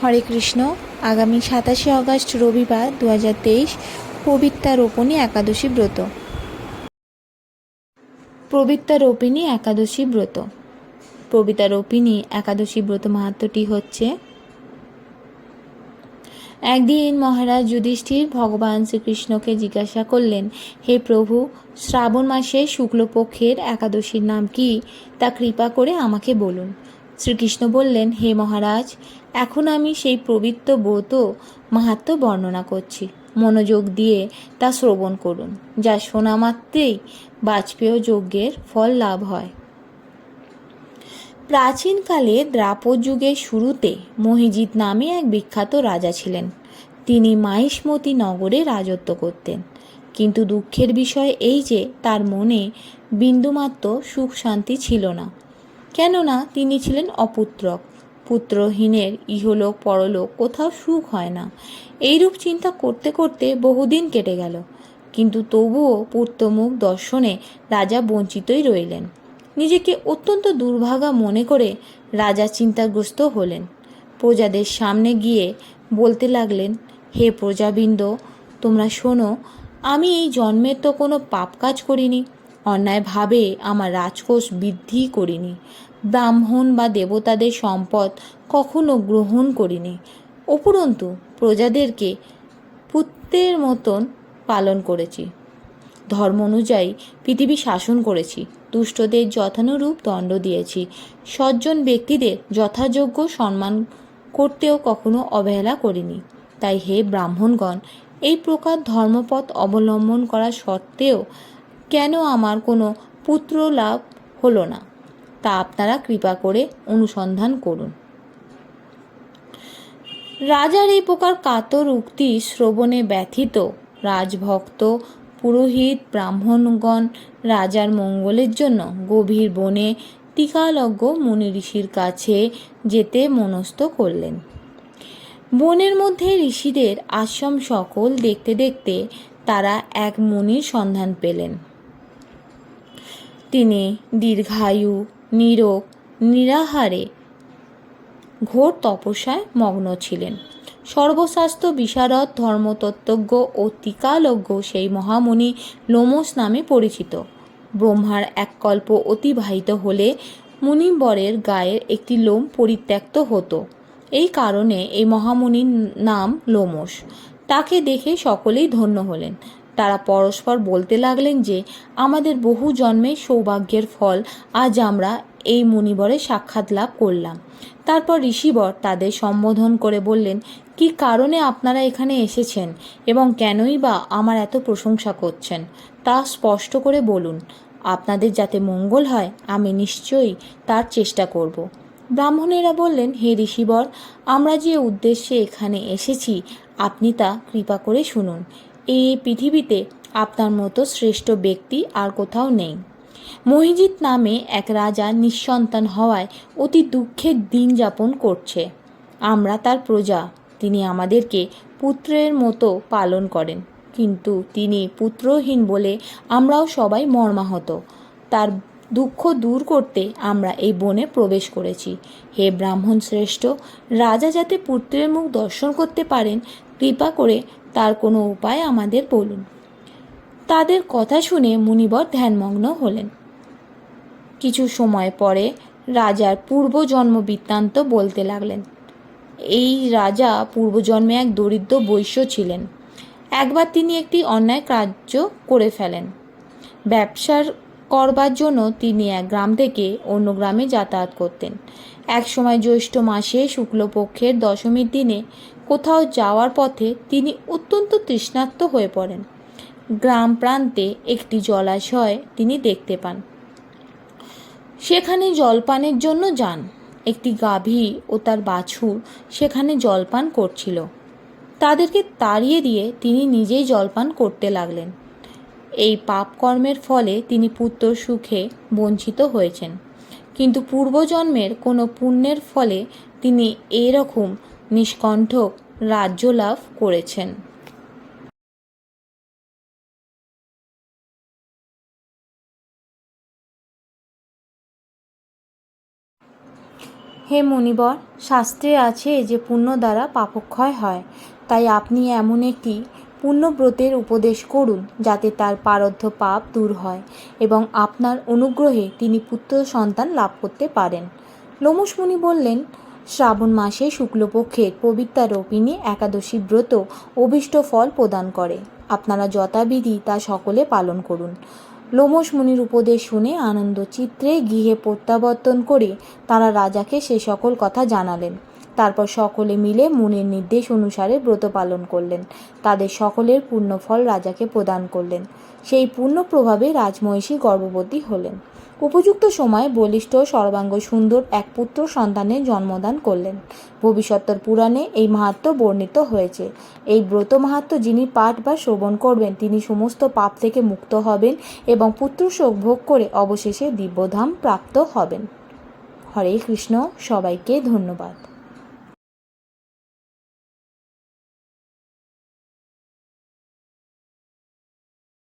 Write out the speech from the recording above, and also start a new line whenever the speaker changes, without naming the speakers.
হরে কৃষ্ণ। আগামী 27শে অগস্ট রবিবার 2023 পবিত্রারোপিণী একাদশী ব্রত। পবিত্রারোপিণী একাদশী ব্রত পবিত্রারোপিণী একাদশী ব্রত মাহাত্ম্যটি হচ্ছে, একদিন মহারাজ যুধিষ্ঠির ভগবান শ্রীকৃষ্ণকে জিজ্ঞাসা করলেন, হে প্রভু, শ্রাবণ মাসে শুক্লপক্ষের একাদশীর নাম কি, তা কৃপা করে আমাকে বলুন। শ্রীকৃষ্ণ বললেন, হে মহারাজ, এখন আমি সেই পবিত্র ব্রত মাহাত্ম্য বর্ণনা করছি। মনোযোগ দিয়ে তা শ্রবণ করুন, যা শোনা মাত্রেই বাজপেয় যজ্ঞের ফল লাভ হয়। প্রাচীনকালে দ্রাপর যুগের শুরুতে মহিজিৎ নামে এক বিখ্যাত রাজা ছিলেন। তিনি মাহিষ্মতি নগরে রাজত্ব করতেন। কিন্তু দুঃখের বিষয় এই যে তার মনে বিন্দুমাত্র সুখ শান্তি ছিল না। কেননা তিনি ছিলেন অপুত্রক। পুত্রহীনের ইহলোক পরলোক কোথাও সুখ হয় না। এইরূপ চিন্তা করতে করতে বহুদিন কেটে গেল। কিন্তু তবুও পুত্রমুখ দর্শনে রাজা বঞ্চিতই রইলেন। নিজেকে অত্যন্ত দুর্ভাগা মনে করে রাজা চিন্তাগ্রস্ত হলেন। প্রজাদের সামনে গিয়ে বলতে লাগলেন, হে প্রজাবৃন্দ, তোমরা শোনো, আমি এই জন্মে তো কোনো পাপ কাজ করিনি, অন্যায়ভাবে আমার রাজকোষ বৃদ্ধি করিনি, ব্রাহ্মণ বা দেবতাদের সম্পদ কখনো গ্রহণ করিনি, উপরন্তু প্রজাদেরকে পুত্রের মতন পালন করেছি, ধর্ম অনুযায়ী পৃথিবী শাসন করেছি, দুষ্টদের যথানুরূপ দণ্ড দিয়েছি, সজ্জন ব্যক্তিদের যথাযোগ্য সম্মান করতেও কখনো অবহেলা করিনি। তাই হে ব্রাহ্মণগণ, এই প্রকার ধর্মপথ অবলম্বন করা সত্ত্বেও কেন আমার কোনো পুত্র লাভ হলো না, তা আপনারা কৃপা করে অনুসন্ধান করুন। রাজার এই প্রকার কাতর উক্তি শ্রবণে ব্যথিত রাজভক্ত পুরোহিত ব্রাহ্মণগণ রাজার মঙ্গলের জন্য গভীর বনে টিকালজ্ঞ মুনি ঋষির কাছে যেতে মনস্থ করলেন। বনের মধ্যে ঋষিদের আশ্রম সকল দেখতে দেখতে তারা এক মুনির সন্ধান পেলেন। তিনি দীর্ঘায়ু, নীরোগ, নিরাহারে ঘোর তপস্যায় মগ্ন ছিলেন। সর্বশাস্ত্র বিশারদ ধর্মতত্ত্বজ্ঞ ও টিকালজ্ঞ সেই মহামুনি লোমশ নামে পরিচিত। ব্রহ্মার এক কল্প অতিবাহিত হলে মুনিবরের গায়ের একটি লোম পরিত্যক্ত হতো। এই কারণে এই মহামুনির নাম লোমশ। তাকে দেখে সকলেই ধন্য হলেন। তারা পরস্পর বলতে লাগলেন যে, আমাদের বহু জন্মের সৌভাগ্যের ফল আজ আমরা এই মুনিবরের সাক্ষাৎ লাভ করলাম। তারপর ঋষিবর তাদের সম্বোধন করে বললেন, কি কারণে আপনারা এখানে এসেছেন এবং কেনই বা আমার এত প্রশংসা করছেন, তা স্পষ্ট করে বলুন। আপনাদের যাতে মঙ্গল হয় আমি নিশ্চয়ই তার চেষ্টা করব। ব্রাহ্মণেরা বললেন, হে ঋষিবর, আমরা যে উদ্দেশ্যে এখানে এসেছি আপনি তা কৃপা করে শুনুন। এই পৃথিবীতে আপনার মতো শ্রেষ্ঠ ব্যক্তি আর কোথাও নেই। মহিজিৎ নামে এক রাজা নিঃসন্তান হওয়ায় অতি দুঃখের দিন যাপন করছে। আমরা তার প্রজা। তিনি আমাদেরকে পুত্রের মতো পালন করেন, কিন্তু তিনি পুত্রহীন বলে আমরাও সবাই মর্মাহত। তার দুঃখ দূর করতে আমরা এই বনে প্রবেশ করেছি। হে ব্রাহ্মণ শ্রেষ্ঠ, রাজা যাতে পুত্রের মুখ দর্শন করতে পারেন, কৃপা করে তার কোনো উপায় আমাদের বলুন। তাদের কথা শুনে মুনিবর ধ্যানমগ্ন হলেন। কিছু সময় পরে রাজার পূর্বজন্ম বৃত্তান্ত বলতে লাগলেন। এই রাজা পূর্বজন্মে এক দরিদ্র বৈশ্য ছিলেন। একবার তিনি একটি অন্যায় কার্য করে ফেলেন। ব্যবসার করবার জন্য তিনি এক গ্রাম থেকে অন্য গ্রামে যাতায়াত করতেন। এক সময় জ্যৈষ্ঠ মাসে শুক্লপক্ষের দশমীর দিনে কোথাও যাওয়ার পথে তিনি অত্যন্ত তৃষ্ণার্ত হয়ে পড়েন। গ্রাম প্রান্তে একটি জলাশয় তিনি দেখতে পান। সেখানে জলপানের জন্য যান। একটি গাভী ও তার বাছুর সেখানে জলপান করছিল। তাদেরকে তাড়িয়ে দিয়ে তিনি নিজেই জলপান করতে লাগলেন। এই পাপকর্মের ফলে তিনি পুত্র সুখে বঞ্চিত হয়েছেন, কিন্তু পূর্বজন্মের কোনো পুণ্যের ফলে তিনি এরকম নিষ্কণ্ঠক রাজ্য লাভ করেছেন। হে মুনিবর, শাস্ত্রে আছে যে পুণ্য দ্বারা পাপক্ষয় হয়, তাই আপনি এমন একটি পুণ্যব্রতের উপদেশ করুন যাতে তার প্রারব্ধ পাপ দূর হয় এবং আপনার অনুগ্রহে তিনি পুত্র সন্তান লাভ করতে পারেন। লোমশ মুনি বললেন, শ্রাবণ মাসে শুক্লপক্ষের পবিত্রা রোপিণী একাদশী ব্রত অভীষ্ট ফল প্রদান করে। আপনারা যথাবিধি তা সকলে পালন করুন। লোমশ মুনির উপদেশ শুনে আনন্দ চিত্রে গৃহে প্রত্যাবর্তন করে তারা রাজাকে সে সকল কথা জানালেন। তারপর সকলে মিলে মুনির নির্দেশ অনুসারে ব্রত পালন করলেন। তাদের সকলের পুণ্যফল রাজাকে প্রদান করলেন। সেই পুণ্য প্রভাবে রাজমহিষী গর্ভবতী হলেন। উপযুক্ত সময়ে বলিষ্ঠ সর্বাঙ্গ সুন্দর এক পুত্র সন্তানের জন্মদান করলেন। ভবিষ্যত্তর পুরাণে এই মাহাত্ম্য বর্ণিত হয়েছে। এই ব্রত মাহাত্ম্য যিনি পাঠ বা শ্রবণ করবেন তিনি সমস্ত পাপ থেকে মুক্ত হবেন এবং পুত্র সুখ ভোগ করে অবশেষে দিব্যধাম প্রাপ্ত হবেন। হরে কৃষ্ণ। সবাইকে ধন্যবাদ।